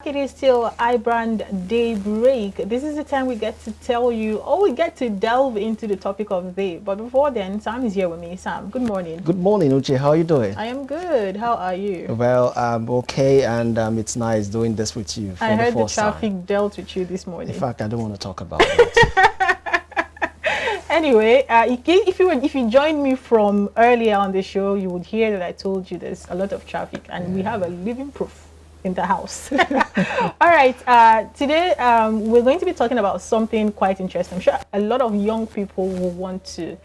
It is still iBrand Daybreak. This is the time we get to tell you, or we get to delve into the topic of the day. But before then, Sam is here with me. Sam, good morning. Good morning, Uche. How are you doing? I am good. How are you? Well, I'm okay, and it's nice doing this with you for I heard the first traffic time. dealt with you this morning. In fact, I don't want to talk about it. Anyway, if you joined me from earlier on the show, you would hear that I told you there's a lot of traffic, and we have a living proof in the house. All right, today we're going to be talking about something quite interesting. I'm sure a lot of young people will want to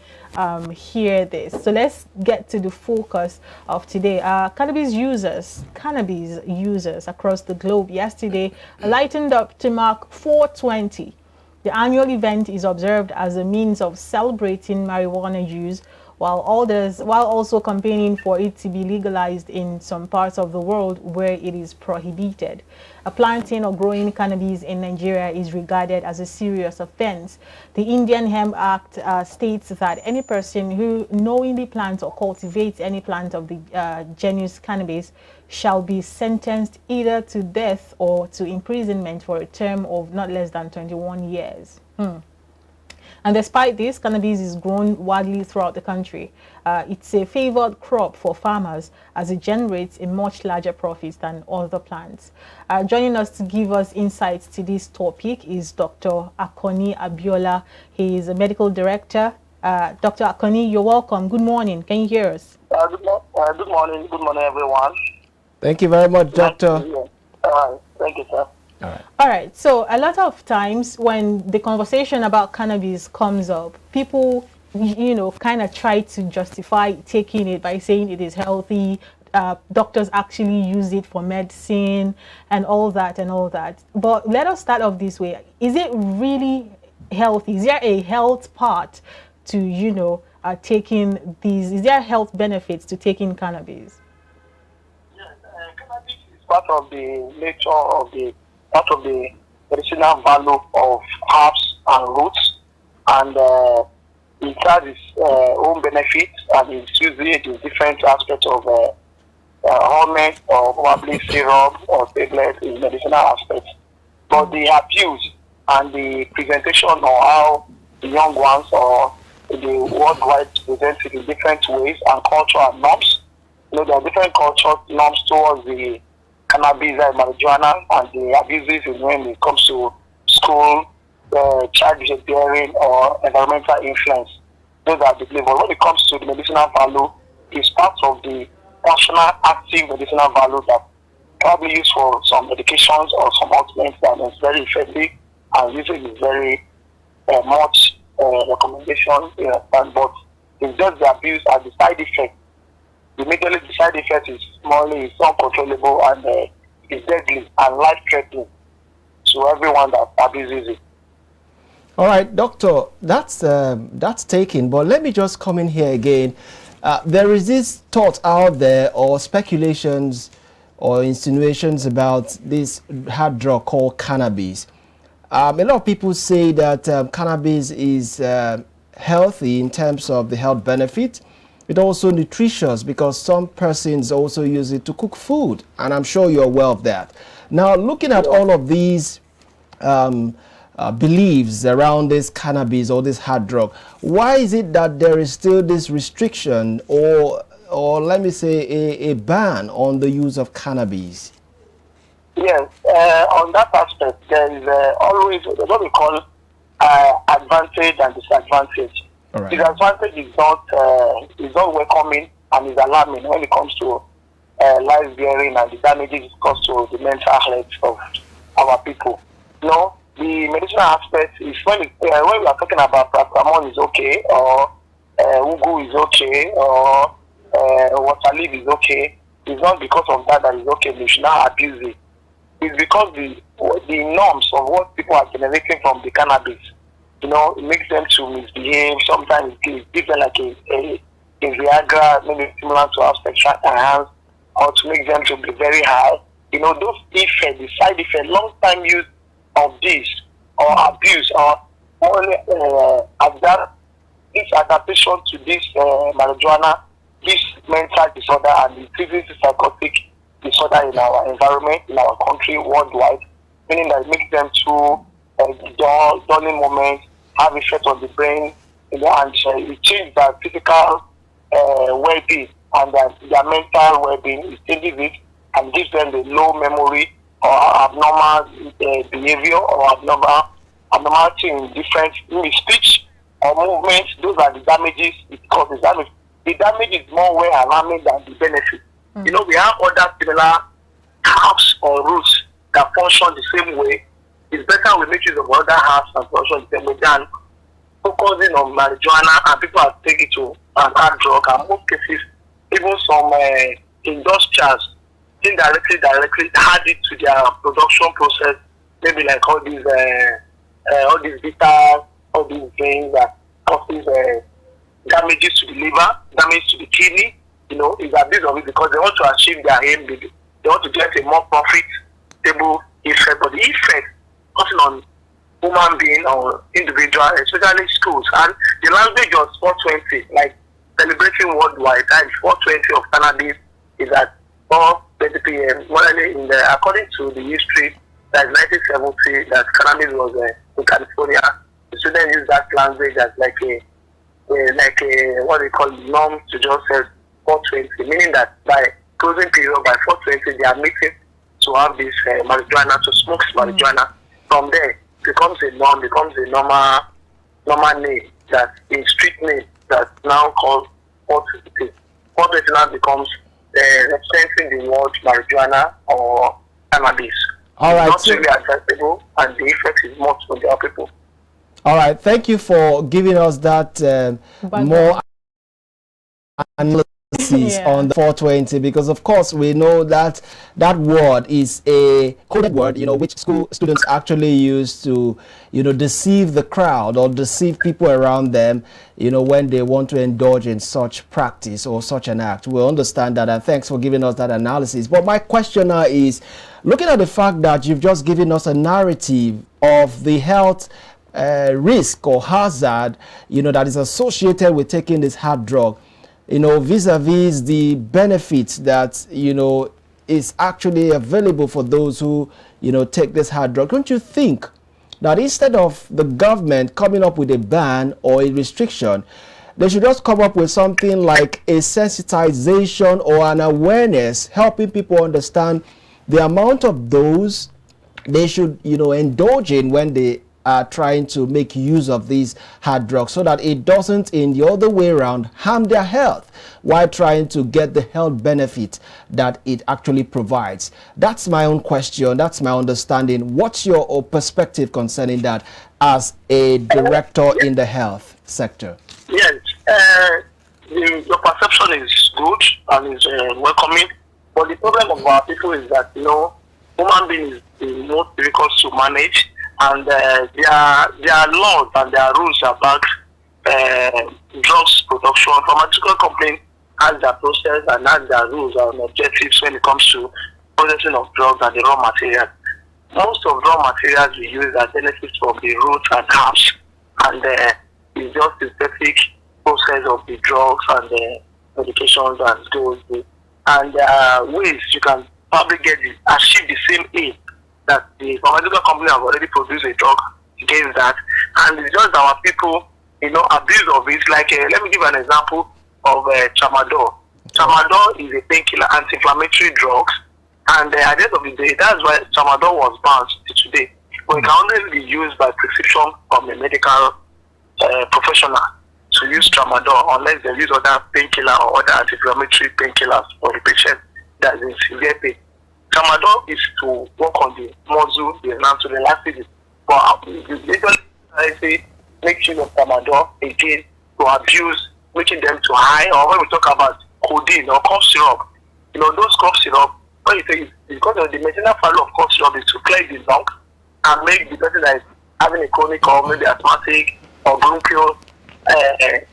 hear this. So let's get to the focus of today. Cannabis users across the globe yesterday lightened up to mark 420. The annual event is observed as a means of celebrating marijuana use, while also campaigning for it to be legalized in some parts of the world where it is prohibited. Planting or growing cannabis in Nigeria is regarded as a serious offense. The Indian Hemp Act states that any person who knowingly plants or cultivates any plant of the genus cannabis shall be sentenced either to death or to imprisonment for a term of not less than 21 years. And despite this, cannabis is grown widely throughout the country. It's a favored crop for farmers as it generates a much larger profit than other plants. Joining us to give us insights to this topic is Dr. Akoni Abiola. He is a medical director. Dr. Akoni, you're welcome. Good morning. Can you hear us? Good morning. Good morning, everyone. Thank you very much, Doctor. Thank you, sir. All right. So a lot of times when the conversation about cannabis comes up, people, kind of try to justify taking it by saying it is healthy. Doctors actually use it for medicine and all that. But let us start off this way. Is it really healthy? Is there a health part to, taking these? Is there health benefits to taking cannabis? Yes, cannabis is part of the nature of the medicinal value of herbs and roots, and it has its own benefits, and it's used in different aspects of almond or probably syrup or tablet in medicinal aspects. But the abuse and the presentation or how the young ones or the worldwide present it in different ways and cultural norms. There are different cultural norms towards the cannabis and marijuana and the abuses when it comes to school, child bearing or environmental influence. Those are the beliefs. But when it comes to the medicinal value, it's part of the functional active medicinal value that probably used for some medications or some ointments that is very effective and usually is very much recommendation. But it's just the abuse and the side effect. Immediately the side effect is it's uncontrollable and it's deadly and life-threatening to everyone that abuses it. All right, Doctor, that's taken, but let me just come in here again. There is this thought out there or speculations or insinuations about this hard drug called cannabis. A lot of people say that cannabis is healthy in terms of the health benefit. It's also nutritious because some persons also use it to cook food, and I'm sure you're aware of that. Now, looking at all of these beliefs around this cannabis or this hard drug, why is it that there is still this restriction or let me say a ban on the use of cannabis? Yes, on that aspect, there is always what we call advantage and disadvantage. All right. Disadvantage is not welcoming and is alarming when it comes to life bearing and the damages it causes to the mental health of our people. The medicinal aspect is when we are talking about paracetamol is okay, or ugu is okay, or water leaf is okay. It's not because of that is okay. We should not abuse it. It's because the norms of what people are generating from the cannabis, it makes them to misbehave. Sometimes it gives them like a Viagra, maybe similar to have sexual enhance, or to make them to be very high. Those effects, the side effect, long time use of this or abuse or only this adaptation to this marijuana, this mental disorder and increases psychotic disorder in our environment, in our country, worldwide, meaning that it makes them too dulling moments, have effect on the brain, and it changes their physical well-being and their mental well-being. It changes it and gives them the low memory or abnormal behavior or abnormality in different in speech or movement. Those are the damages it causes. The damage is more well alarming than the benefit. You know, we have other similar herbs or roots that function the same way. It's better we make use of other herbs and function the same way than focusing on marijuana, and people are taking to an hard drug. And most cases, even some industrials directly add it to their production process. Maybe like all these bitters, all these things that causes damages to the liver, damage to the kidney. You know, is abuse of it because they want to achieve their aim. They want to get a more profitable effect, but the effect causing on human being or individual, especially schools. And the language of 420, like celebrating worldwide, and 420 of cannabis is at 4:20 p.m. According to the history, that 1970 that cannabis was in California. The students use that language as like a what they call norm to just say 420, meaning that by closing period by 420 they are making to have this marijuana, to smoke marijuana. From there becomes a norm, becomes a normal name, that a street name that now called 420. 420 now becomes representing the word marijuana or cannabis. All right. It's not really acceptable, and the effect is much on the other people. All right. Thank you for giving us that more analysis on the 420, because of course we know that that word is a coded word, you know, which school students actually use to, you know, deceive the crowd or deceive people around them, you know, when they want to indulge in such practice or such an act. We understand that, and thanks for giving us that analysis. But my question now is, looking at the fact that you've just given us a narrative of the health risk or hazard, you know, that is associated with taking this hard drug, you know, vis-a-vis the benefits that, you know, is actually available for those who, you know, take this hard drug. Don't you think that instead of the government coming up with a ban or a restriction, they should just come up with something like a sensitization or an awareness, helping people understand the amount of those they should, you know, indulge in when they are trying to make use of these hard drugs, so that it doesn't in the other way around harm their health while trying to get the health benefit that it actually provides. That's my own question. That's my understanding. What's your perspective concerning that as a director in the health sector? Yes, your perception is good and is welcoming, but the problem of our people is that, you know, human beings is the most difficult to manage, and their laws and their rules about drugs production. Pharmaceutical company has their process and has their rules and objectives when it comes to processing of drugs and the raw materials. Most of raw materials we use are benefits from the roots and herbs, and it's just the specific process of the drugs and the medications and those. And ways you can probably achieve the same aim that the pharmaceutical company have already produced a drug against that, and it's just our people, you know, abuse of it. Like let me give an example of tramadol. Tramadol is a painkiller, anti-inflammatory drugs, and at the end of the day, that's why tramadol was banned today. But it can only be used by prescription from a medical professional to use tramadol, unless they use other painkiller or other anti-inflammatory painkillers for the patient that is in severe pain. Tramadol is to work on the muscle, the nerve, to relax it. But I say make use of tramadol again to abuse, making them to high. Or when we talk about codeine or cough syrup, you know, those cough syrup, what you say is because of the medicinal value of cough syrup is to clear the lung and make the person that is having a chronic or maybe asthmatic or bronchial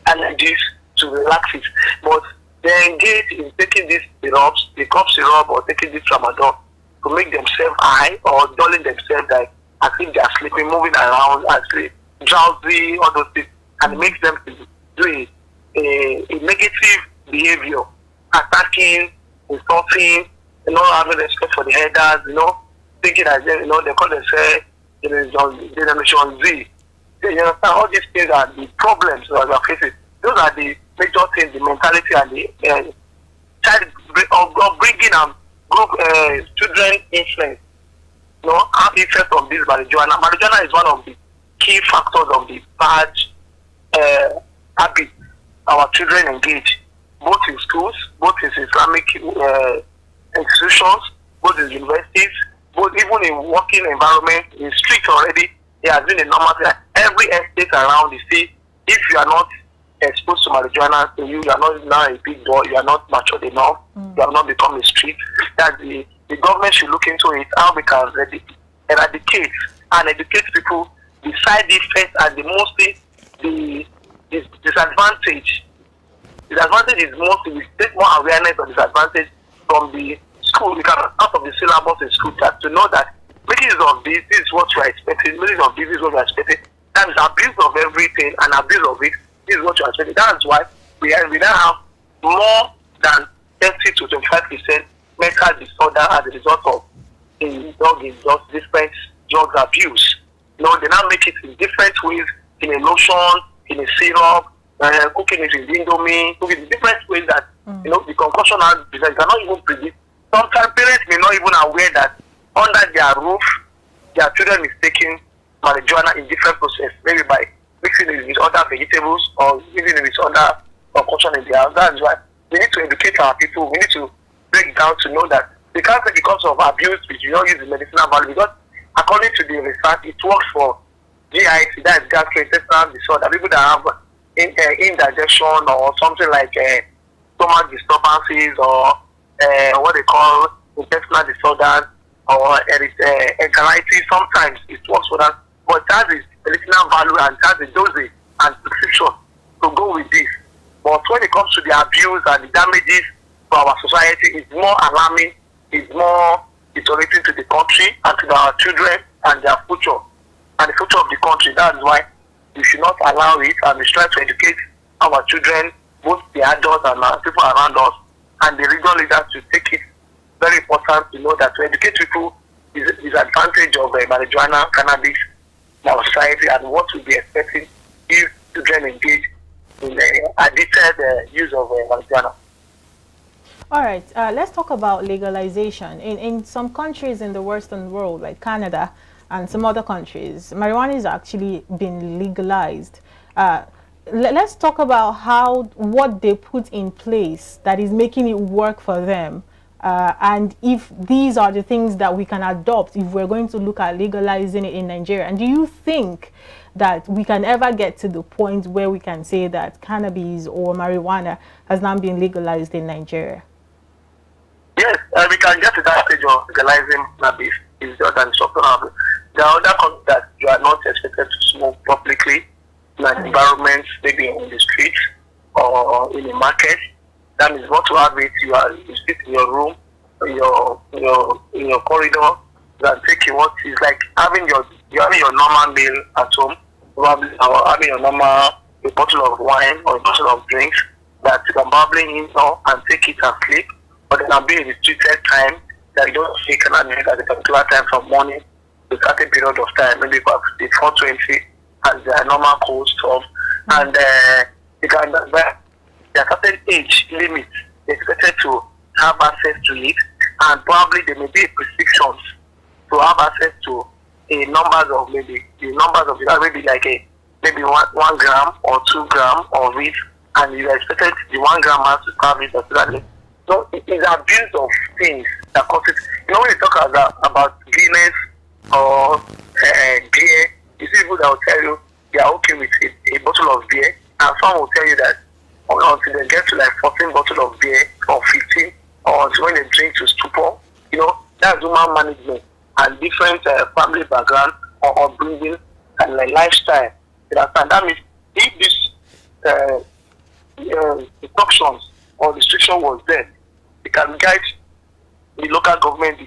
allergies to relax it. But they engage in taking these syrups, the cough syrup, or taking this tramadol to make themselves high or dulling themselves, like as if they are sleeping, moving around, as drowsy, all those things, and it makes them do a negative behavior, attacking, insulting, having respect for the headers, thinking that, they call themselves Generation Z. You understand, all these things are the problems that we are facing. Those are the major things, the mentality and the child of bringing group children influence. Have effect on this marijuana. Marijuana is one of the key factors of the bad habit our children engage, both in schools, both in Islamic institutions, both in universities, both even in working environment, in streets already. It has been a normal thing. Every estate around, you see, if you are not exposed to marijuana, you are not now a big boy, you are not matured enough, you have not become a street, that the government should look into it, how we can eradicate and educate people the side effects and mostly the disadvantage. Disadvantage is mostly we take more awareness of disadvantage from the school, we can out of the syllabus in school to know that making use of this is what you are expecting, making use of this is what you are expecting. That is abuse of everything and abuse of it. This is what you are expecting. That's why we now have more than 30 to 25% mental disorder as a result of different drug abuse. They now make it in different ways, in a lotion, in a syrup, cooking it in indomie, cooking in different ways that the concoction has you cannot even predict. Sometimes parents may not even aware that under their roof, their children is taking marijuana in different process, maybe by mixing it with other vegetables or using it with other concoction in their house. That's why we need to educate our people. We need to break down to know that we can't say because of abuse, we do not use the medicinal value, because according to the research, it works for GIC, that is gastrointestinal disorder, people that have indigestion or something like stomach disturbances or what they call intestinal disorders or enteritis. Sometimes it works for that, but that is medicinal value and that is dosage and prescription to go with this. But when it comes to the abuse and the damages to our society, it's more alarming, it's more deteriorating to the country and to our children and their future and the future of the country. That's why we should not allow it, and we try to educate our children, both the adults and people around us, and the regional leaders to take it. Very important to know that to educate people is advantage of marijuana, cannabis in our society, and what we'll be expecting if children engage in addicted use of marijuana. All right, let's talk about legalization. In some countries in the Western world, like Canada and some other countries, marijuana is actually been legalized. Let's talk about what they put in place that is making it work for them. And if these are the things that we can adopt if we're going to look at legalizing it in Nigeria. And do you think that we can ever get to the point where we can say that cannabis or marijuana has now been legalized in Nigeria? Yes, we can get to that stage of legalizing cannabis. Is just an instruction of there are other countries that you are not expected to smoke publicly in an environment, maybe in the street or in a market. That means what you have it, you sit in your room, in your corridor, and taking what is like having your normal meal at home, probably, or having your normal a bottle of wine or a bottle of drinks that you can probably in and take it and sleep. But it can be a restricted time that you don't take cannabis at a particular time from morning to a certain period of time, maybe about 4:20 as the normal course of, and you can there are certain age limits expected to have access to it, and probably there may be restrictions to have access to a numbers of maybe like maybe 1 gram or 2 gram of it, and you are expected the 1 gram has to have it particularly. So it is abuse of things that cause it. When you talk about Guinness or beer, you see people that will tell you they are okay with a bottle of beer, and some will tell you that until they get to like 14 bottles of beer or 15, or until when they drink to stupor, that's human management and different family background or upbringing and lifestyle. That means if this instructions or restriction was there, it can guide the local government,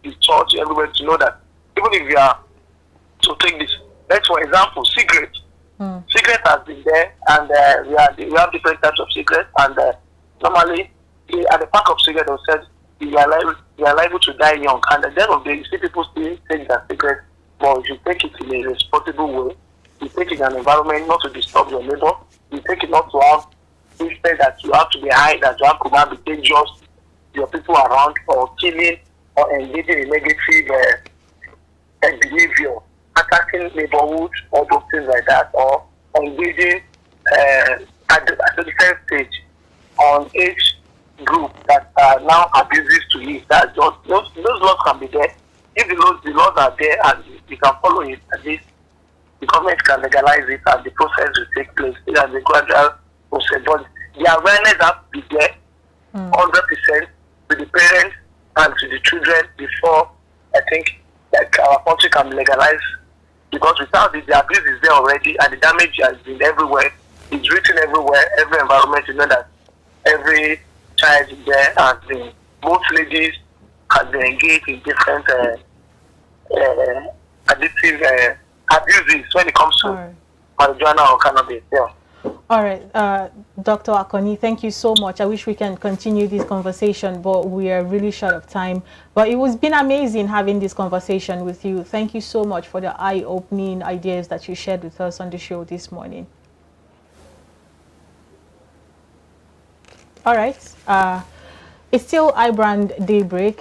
the church, everywhere to know that even if you are to take this, let's for example, cigarettes. Cigarette has been there, and we have different types of cigarettes, and normally at the pack of cigarettes they said you are liable to die young. And at the end of the day, you see people still take that cigarette, but if you take it in a responsible way, you take it in an environment not to disturb your neighbor, you take it not to have instead that you have to be high, that you have to not be dangerous to your people around, or killing or engaging in negative behavior, attacking neighborhoods, or those things like that, or engaging at the same stage on age group that are now abusive to you. That just, those laws can be there. If the laws are there and you can follow it, at least the government can legalize it and the process will take place. It has a gradual process. But the awareness has to be there 100% to the parents and to the children before I think that our country can be legalized. Because without it, the abuse is there already and the damage has been everywhere. It's written everywhere, every environment. You know that every child there has been, most ladies have been engaged in different addictive abuses when it comes to marijuana or cannabis. Yeah. All right, Dr. Akoni, thank you so much. I wish we can continue this conversation, but we are really short of time. But it was been amazing having this conversation with you. Thank you so much for the eye-opening ideas that you shared with us on the show this morning. All right. It's still iBrand Daybreak.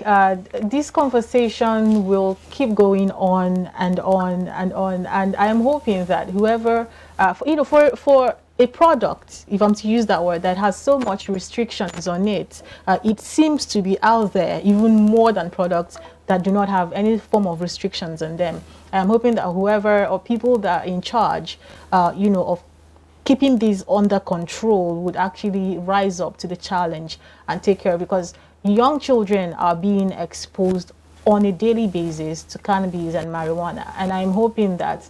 This conversation will keep going on and on and on. And I am hoping that whoever, for a product, if I'm to use that word, that has so much restrictions on it, it seems to be out there even more than products that do not have any form of restrictions on them. I'm hoping that whoever or people that are in charge, of keeping these under control would actually rise up to the challenge and take care, because young children are being exposed on a daily basis to cannabis and marijuana. And I'm hoping that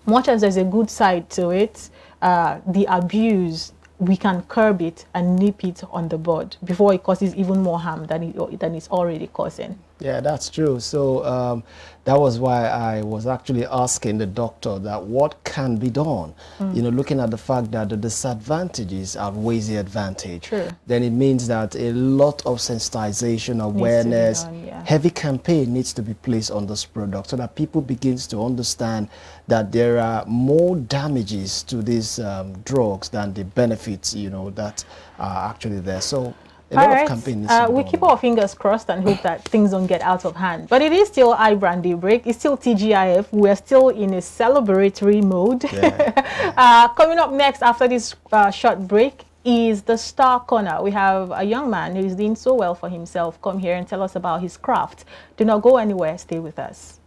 much as there's a good side to it, the abuse, we can curb it and nip it on the bud before it causes even more harm than it's already causing. Yeah, that's true. So that was why I was actually asking the doctor that what can be done. Looking at the fact that the disadvantages outweighs the advantage. True. Then it means that a lot of sensitization, awareness, heavy campaign needs to be placed on this product so that people begins to understand that there are more damages to these drugs than the benefits, that are actually there. So a lot of campaign needs to be we done. keep our fingers crossed and hope that things don't get out of hand. But it is still iBrand Daybreak. It's still TGIF. We're still in a celebratory mode. Yeah. Coming up next after this short break is the Star Corner. We have a young man who's doing so well for himself come here and tell us about his craft. Do not go anywhere. Stay with us.